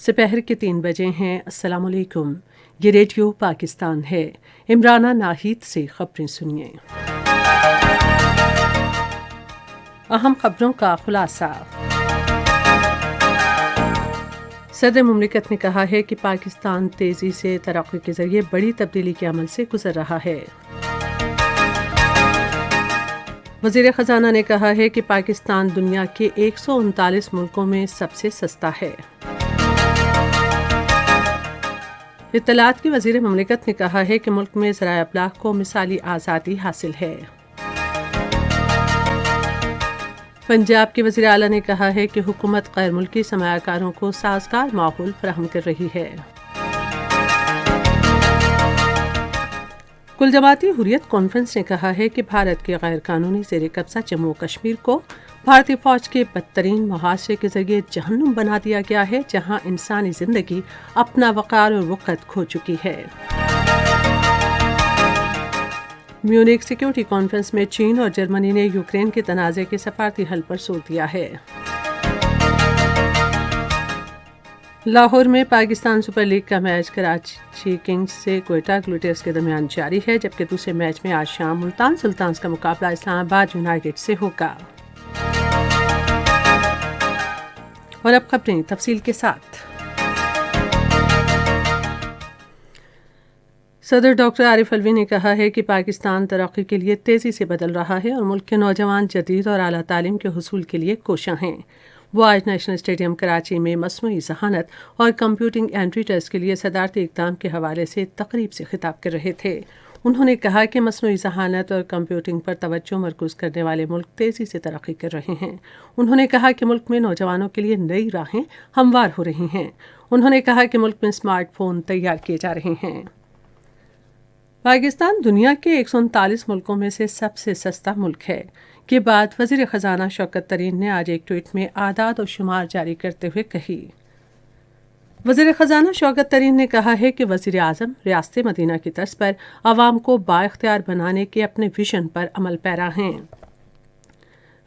سپہر کے 3 بجے ہیں۔ السلام علیکم، یہ ریڈیو پاکستان ہے۔ عمرانہ ناہید سے خبریں سنیے۔ اہم خبروں کا خلاصہ۔ صدر مملکت نے کہا ہے کہ پاکستان تیزی سے ترقی کے ذریعے بڑی تبدیلی کے عمل سے گزر رہا ہے۔ وزیر خزانہ نے کہا ہے کہ پاکستان دنیا کے 139 ملکوں میں سب سے سستا ہے۔ اطلاعات کی وزیر مملکت نے کہا ہے کہ ملک میں ذرائع ابلاغ کو مثالی آزادی حاصل ہے۔ پنجاب کے وزیر اعلیٰ نے کہا ہے کہ حکومت غیر ملکی سرمایہ کاروں کو سازگار ماحول فراہم کر رہی ہے۔ کل جماعتی حریت کانفرنس نے کہا ہے کہ بھارت کے غیر قانونی زیر قبضہ جموں و کشمیر کو بھارتی فوج کے بدترین محاصرے کے ذریعے جہنم بنا دیا گیا ہے، جہاں انسانی زندگی اپنا وقار اور وقت کھو چکی ہے۔ میونخ سیکیورٹی کانفرنس میں چین اور جرمنی نے یوکرین کے تنازع کے سفارتی حل پر زور دیا ہے۔ لاہور میں پاکستان سپر لیگ کا میچ کراچی کنگز سے کوئٹہ گلیٹرز کے درمیان جاری ہے، جبکہ دوسرے میچ میں آج شام ملتان سلطانز کا مقابلہ اسلام آباد یونائیٹڈ سے ہوگا۔ اور اب خبریں تفصیل کے ساتھ۔ صدر ڈاکٹر عارف علوی نے کہا ہے کہ پاکستان ترقی کے لیے تیزی سے بدل رہا ہے اور ملک کے نوجوان جدید اور اعلیٰ تعلیم کے حصول کے لیے کوشاں ہیں۔ وہ آج نیشنل اسٹیڈیم کراچی میں مصنوعی ذہانت اور کمپیوٹنگ انٹری ٹیسٹ کے لیے صدارتی اقدام کے حوالے سے تقریب سے خطاب کر رہے تھے۔ انہوں نے کہا کہ مصنوعی ذہانت اور کمپیوٹنگ پر توجہ مرکوز کرنے والے ملک تیزی سے ترقی کر رہے ہیں۔ انہوں نے کہا کہ ملک میں نوجوانوں کے لیے نئی راہیں ہموار ہو رہی ہیں۔ انہوں نے کہا کہ ملک میں اسمارٹ فون تیار کیے جا رہے ہیں۔ پاکستان دنیا کے 139 ملکوں میں سے سب سے سستا ملک ہے۔ یہ بات وزیر خزانہ شوکت طرین نے آج ایک ٹویٹ میں اعداد و شمار جاری کرتے ہوئے کہی۔ وزیر خزانہ شوکت طرین نے کہا ہے کہ وزیر اعظم ریاست مدینہ کی طرز پر عوام کو بااختیار بنانے کے اپنے ویژن پر عمل پیرا ہیں۔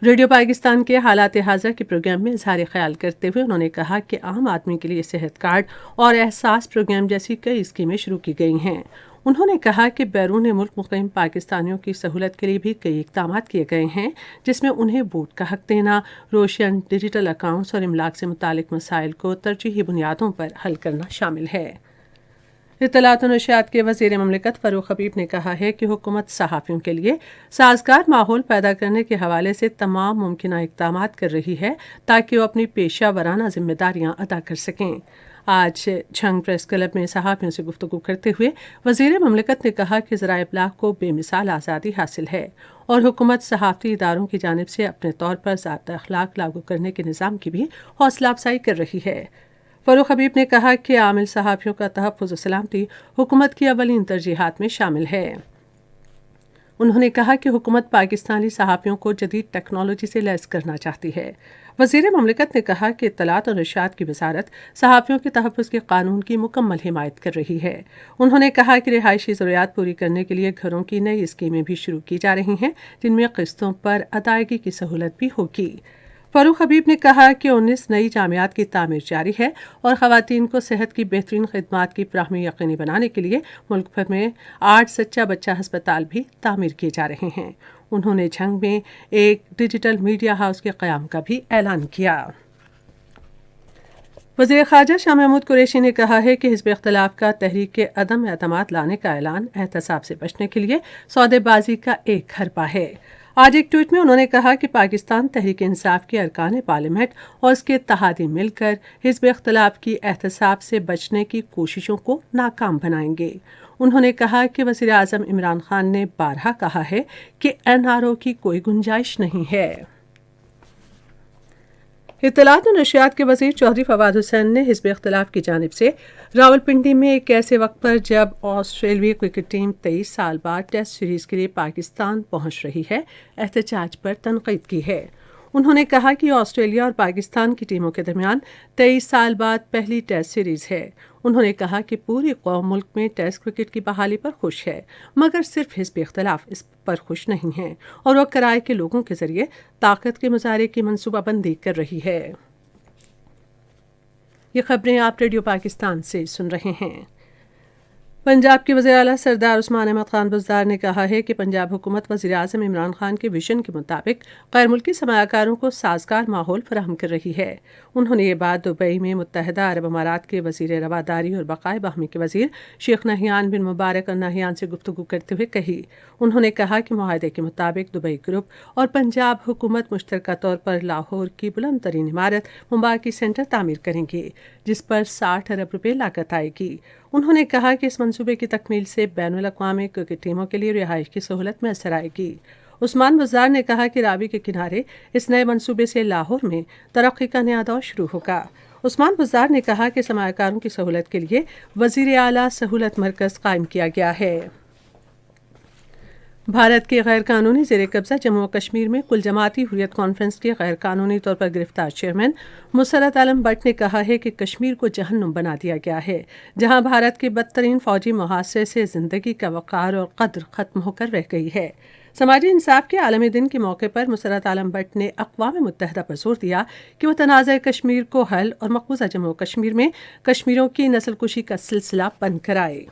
ریڈیو پاکستان کے حالات حاضر کے پروگرام میں اظہار خیال کرتے ہوئے انہوں نے کہا کہ عام آدمی کے لیے صحت کارڈ اور احساس پروگرام جیسی کئی اسکیمیں شروع کی گئی ہیں۔ انہوں نے کہا کہ بیرون ملک مقیم پاکستانیوں کی سہولت کے لیے بھی کئی اقدامات کیے گئے ہیں، جس میں انہیں ووٹ کا حق دینا، روشن ڈیجیٹل اکاؤنٹس اور املاک سے متعلق مسائل کو ترجیحی بنیادوں پر حل کرنا شامل ہے۔ اطلاعات و نشریات کے وزیر مملکت فاروق حبیب نے کہا ہے کہ حکومت صحافیوں کے لیے سازگار ماحول پیدا کرنے کے حوالے سے تمام ممکنہ اقدامات کر رہی ہے تاکہ وہ اپنی پیشہ ورانہ ذمہ داریاں ادا کر سکیں۔ آج جھنگ پریس کلب میں صحافیوں سے گفتگو کرتے ہوئے وزیر مملکت نے کہا کہ ذرائع ابلاغ کو بے مثال آزادی حاصل ہے اور حکومت صحافتی اداروں کی جانب سے اپنے طور پر ضابطۂ اخلاق لاگو کرنے کے نظام کی بھی حوصلہ افزائی کر رہی ہے۔ فاروق حبیب نے کہا کہ عامل صحافیوں کا تحفظ و سلامتی حکومت کی اولین ترجیحات میں شامل ہے۔ انہوں نے کہا کہ حکومت پاکستانی صحافیوں کو جدید ٹیکنالوجی سے لیس کرنا چاہتی ہے۔ وزیر مملکت نے کہا کہ اطلاعات اور نشریات کی وزارت صحافیوں کے تحفظ کے قانون کی مکمل حمایت کر رہی ہے۔ انہوں نے کہا کہ رہائشی ضروریات پوری کرنے کے لیے گھروں کی نئی اسکیمیں بھی شروع کی جا رہی ہیں، جن میں قسطوں پر ادائیگی کی سہولت بھی ہوگی۔ فاروق حبیب نے کہا کہ 19 نئی جامعات کی تعمیر جاری ہے اور خواتین کو صحت کی بہترین خدمات کی فراہمی یقینی بنانے کے لیے ملک بھر میں 8 سچا بچہ ہسپتال بھی تعمیر کیے جا رہے ہیں۔ انہوں نے جھنگ میں ایک ڈیجیٹل میڈیا ہاؤس کے قیام کا بھی اعلان کیا۔ وزیر خارجہ شاہ محمود قریشی نے کہا ہے کہ حزب اختلاف کا تحریک کے عدم اعتماد لانے کا اعلان احتساب سے بچنے کے لیے سودے بازی کا ایک حربہ ہے۔ آج ایک ٹویٹ میں انہوں نے کہا کہ پاکستان تحریک انصاف کے ارکان پارلیمنٹ اور اس کے اتحادی مل کر حزب اختلاف کی احتساب سے بچنے کی کوششوں کو ناکام بنائیں گے۔ انہوں نے کہا کہ وزیر اعظم عمران خان نے بارہا کہا ہے کہ NRO کی کوئی گنجائش نہیں ہے۔ اطلاعات و نشریات کے وزیر چودھری فواد حسین نے حزب اختلاف کی جانب سے راولپنڈی میں ایک ایسے وقت پر جب آسٹریلوی کرکٹ ٹیم 23 سال بعد ٹیسٹ سیریز کے لیے پاکستان پہنچ رہی ہے، احتجاج پر تنقید کی ہے۔ انہوں نے کہا کہ آسٹریلیا اور پاکستان کی ٹیموں کے درمیان 23 سال بعد پہلی ٹیسٹ سیریز ہے۔ انہوں نے کہا کہ پوری قوم ملک میں ٹیسٹ کرکٹ کی بحالی پر خوش ہے، مگر صرف حزب اختلاف اس پر خوش نہیں ہے اور وہ کرائے کے لوگوں کے ذریعے طاقت کے مظاہرے کی منصوبہ بندی کر رہی ہے۔ یہ خبریں آپ ریڈیو پاکستان سے سن رہے ہیں۔ پنجاب کے وزیر اعلیٰ سردار عثمان احمد خان بزدار نے کہا ہے کہ پنجاب حکومت وزیر اعظم عمران خان کے ویژن کے مطابق غیر ملکی سرمایہ کاروں کو سازگار ماحول فراہم کر رہی ہے۔ انہوں نے یہ بات دبئی میں متحدہ عرب امارات کے وزیر رواداری اور بقائے باہمی کے وزیر شیخ نہیان بن مبارک ال نہیان سے گفتگو کرتے ہوئے کہی۔ انہوں نے کہا کہ معاہدے کے مطابق دبئی گروپ اور پنجاب حکومت مشترکہ طور پر لاہور کی بلند ترین عمارت مبارکی سینٹر تعمیر کریں گے، جس پر 60 ارب روپے لاگت آئے گی۔ انہوں نے کہا کہ اس منصوبے کی تکمیل سے بین الاقوامی کرکٹ ٹیموں کے لیے رہائش کی سہولت میسر آئے گی۔ عثمان بزدار نے کہا کہ راوی کے کنارے اس نئے منصوبے سے لاہور میں ترقی کا نیا دور شروع ہوگا۔ عثمان بزدار نے کہا کہ سرمایہ کاروں کی سہولت کے لیے وزیر اعلیٰ سہولت مرکز قائم کیا گیا ہے۔ بھارت کے غیر قانونی زیر قبضہ جموں و کشمیر میں کل جماعتی حریت کانفرنس کے غیر قانونی طور پر گرفتار چیئرمین مسرت عالم بٹ نے کہا ہے کہ کشمیر کو جہنم بنا دیا گیا ہے، جہاں بھارت کے بدترین فوجی محاصرے سے زندگی کا وقار اور قدر ختم ہو کر رہ گئی ہے۔ سماجی انصاف کے عالمی دن کے موقع پر مسرت عالم بٹ نے اقوام متحدہ پر زور دیا کہ وہ تنازع کشمیر کو حل اور مقبوضہ جموں و کشمیر میں کشمیریوں کی نسل کشی کا سلسلہ بند کرائے۔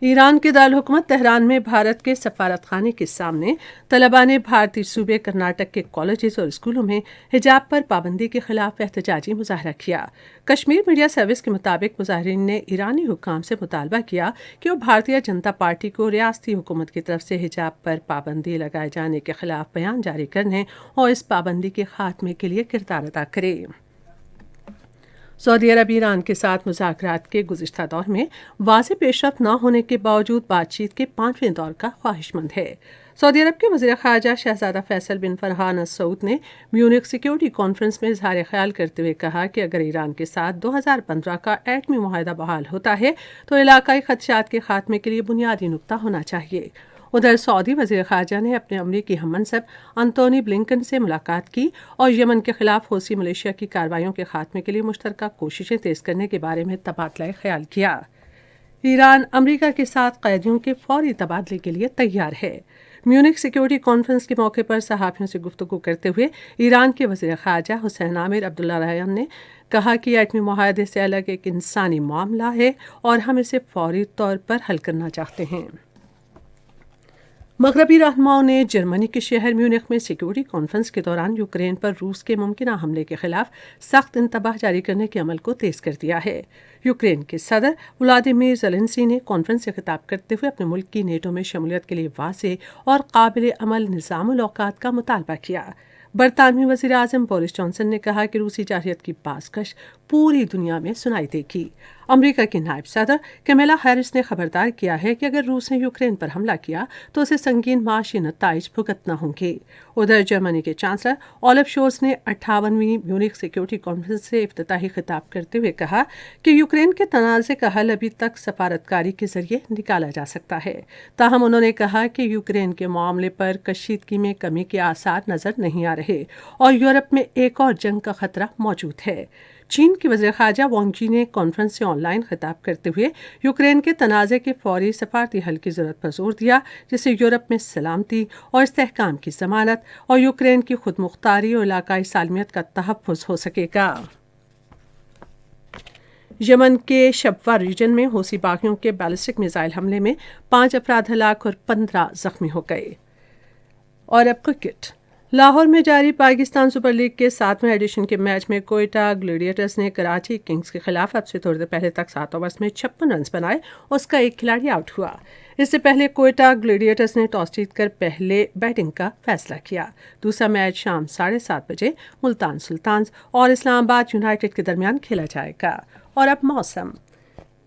ایران کے دارالحکومت تہران میں بھارت کے سفارت خانے کے سامنے طلباء نے بھارتی صوبے کرناٹک کے کالجز اور اسکولوں میں حجاب پر پابندی کے خلاف احتجاجی مظاہرہ کیا۔ کشمیر میڈیا سروس کے مطابق مظاہرین نے ایرانی حکام سے مطالبہ کیا کہ وہ بھارتیہ جنتا پارٹی کو ریاستی حکومت کی طرف سے حجاب پر پابندی لگائے جانے کے خلاف بیان جاری کرنے اور اس پابندی کے خاتمے کے لیے کردار ادا کرے۔ سعودی عرب ایران کے ساتھ مذاکرات کے گزشتہ دور میں واضح پیش رفت نہ ہونے کے باوجود بات چیت کے 5ویں دور کا خواہش مند ہے۔ سعودی عرب کے وزیر خارجہ شہزادہ فیصل بن فرحان ال سعود نے میونخ سیکیورٹی کانفرنس میں اظہار خیال کرتے ہوئے کہا کہ اگر ایران کے ساتھ 2015 کا ایٹمی معاہدہ بحال ہوتا ہے تو علاقائی خدشات کے خاتمے کے لیے بنیادی نقطہ ہونا چاہیے۔ ادھر سعودی وزیر خارجہ نے اپنے امریکی ہم منصب انتونی بلنکن سے ملاقات کی اور یمن کے خلاف حوثی ملیشیا کی کارروائیوں کے خاتمے کے لیے مشترکہ کوششیں تیز کرنے کے بارے میں تبادلہ خیال کیا۔ ایران امریکہ کے ساتھ قیدیوں کے فوری تبادلے کے لیے تیار ہے۔ میونخ سیکیورٹی کانفرنس کے موقع پر صحافیوں سے گفتگو کرتے ہوئے ایران کے وزیر خارجہ حسین عامر عبداللہیان نے کہا کہ ایٹمی معاہدے سے الگ ایک انسانی معاملہ ہے اور ہم اسے فوری طور پر حل کرنا چاہتے ہیں۔ مغربی رہنماؤں نے جرمنی کے شہر میونخ میں سیکیورٹی کانفرنس کے دوران یوکرین پر روس کے ممکنہ حملے کے خلاف سخت انتباہ جاری کرنے کے عمل کو تیز کر دیا ہے۔ یوکرین کے صدر ولادیمیر زیلنسکی نے کانفرنس سے خطاب کرتے ہوئے اپنے ملک کی نیٹو میں شمولیت کے لیے واضح اور قابل عمل نظام الاوقات کا مطالبہ کیا۔ برطانوی وزیر اعظم بورس جانسن نے کہا کہ روسی جارحیت کی بازگشت پوری دنیا میں سنائی دے گی۔ امریکہ کی نائب صدر کمیلا ہیرس نے خبردار کیا ہے کہ اگر روس نے یوکرین پر حملہ کیا تو اسے سنگین معاشی نتائج بھگتنا ہوں گے۔ ادھر جرمنی کے چانسلر اولف شولز نے 58ویں میونخ سیکیورٹی کانفرنس سے افتتاحی خطاب کرتے ہوئے کہا کہ یوکرین کے تنازع کا حل ابھی تک سفارتکاری کے ذریعے نکالا جا سکتا ہے، تاہم انہوں نے کہا کہ یوکرین کے معاملے پر کشیدگی میں کمی کے آثار نظر نہیں آ رہے اور یورپ میں ایک اور جنگ کا خطرہ موجود ہے۔ چین کے وزیر خارجہ وانگ جی نے کانفرنس سے آن لائن خطاب کرتے ہوئے یوکرین کے تنازع کے فوری سفارتی حل کی ضرورت پر زور دیا، جس سے یورپ میں سلامتی اور استحکام کی ضمانت اور یوکرین کی خود مختاری اور علاقائی سالمیت کا تحفظ ہو سکے گا۔ یمن کے شبوہ ریجن میں حوثی باغیوں کے بیلسٹک میزائل حملے میں 5 افراد ہلاک اور 15 زخمی ہو گئے۔ اور اب کرکٹ۔ لاہور میں جاری پاکستان سپر لیگ کے 7ویں ایڈیشن کے میچ میں کوئٹہ گلیڈیٹرز نے کراچی کنگز کے خلاف اب سے تھوڑی دیر پہلے تک 7 اوورز میں 56 رنز بنائے اور اس کا ایک کھلاڑی آؤٹ ہوا۔ اس سے پہلے کوئٹہ گلیڈیٹرز نے ٹاس جیت کر پہلے بیٹنگ کا فیصلہ کیا۔ دوسرا میچ شام 7:30 بجے ملتان سلطانز اور اسلام آباد یونائیٹڈ کے درمیان کھیلا جائے گا۔ اور اب موسم۔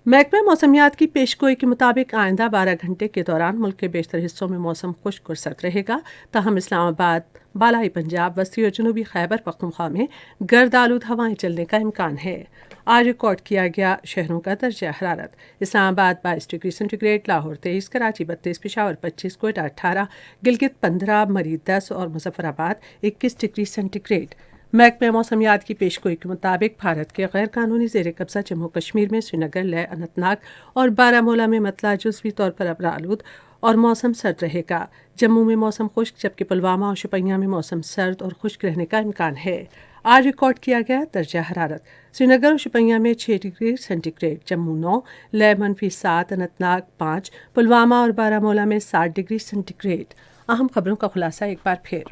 محکمہ موسمیات کی پیشگوئی کے مطابق آئندہ 12 گھنٹے کے دوران ملک کے بیشتر حصوں میں موسم خشک اور سرد رہے گا، تاہم اسلام آباد، بالائی پنجاب، وسطی اور جنوبی خیبر پختونخوا میں گرد آلود ہوائیں چلنے کا امکان ہے۔ آج ریکارڈ کیا گیا شہروں کا درجہ حرارت: Islamabad 22 degree centigrade, Lahore 23، Karachi 32، Peshawar 25، Quetta 18، Gilgit 15، Murree 10 اور مظفر آباد 21 ڈگری سینٹی گریڈ۔ محکمہ موسمیات کی پیشگوئی کے مطابق بھارت کے غیر قانونی زیر قبضہ جموں کشمیر میں سرینگر، لیہ، اننت ناگ اور بارہمولہ میں مطلع جزوی طور پر ابرآلود اور موسم سرد رہے گا۔ جموں میں موسم خشک، جبکہ پلوامہ اور شوپیاں میں موسم سرد اور خشک رہنے کا امکان ہے۔ آج ریکارڈ کیا گیا درجہ حرارت سرینگر اور شپیاں میں 6 degree centigrade, Jammu 9، Leh -7، Anantnag 5، Pulwama اور بارہمولہ میں 7 ڈگری سینٹی گریڈ۔ اہم خبروں کا خلاصہ ایک بار پھر۔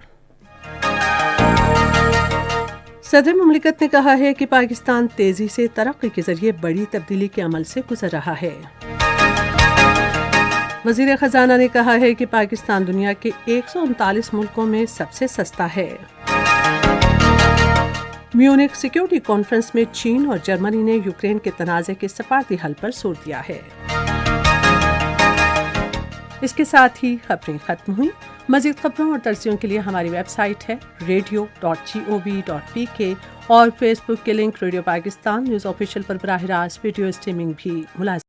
صدر مملکت نے کہا ہے کہ پاکستان تیزی سے ترقی کے ذریعے بڑی تبدیلی کے عمل سے گزر رہا ہے۔ وزیر خزانہ نے کہا ہے کہ پاکستان دنیا کے 139 ملکوں میں سب سے سستا ہے۔ میونخ سیکیورٹی کانفرنس میں چین اور جرمنی نے یوکرین کے تنازع کے سفارتی حل پر زور دیا ہے۔ اس کے ساتھ ہی خبریں ختم ہوئیں۔ مزید خبروں اور ترسیوں کے لیے ہماری ویب سائٹ ہے radio.gov.pk اور فیس بک کے link Radio Pakistan News official پر براہ راست ویڈیو اسٹریمنگ بھی ملازم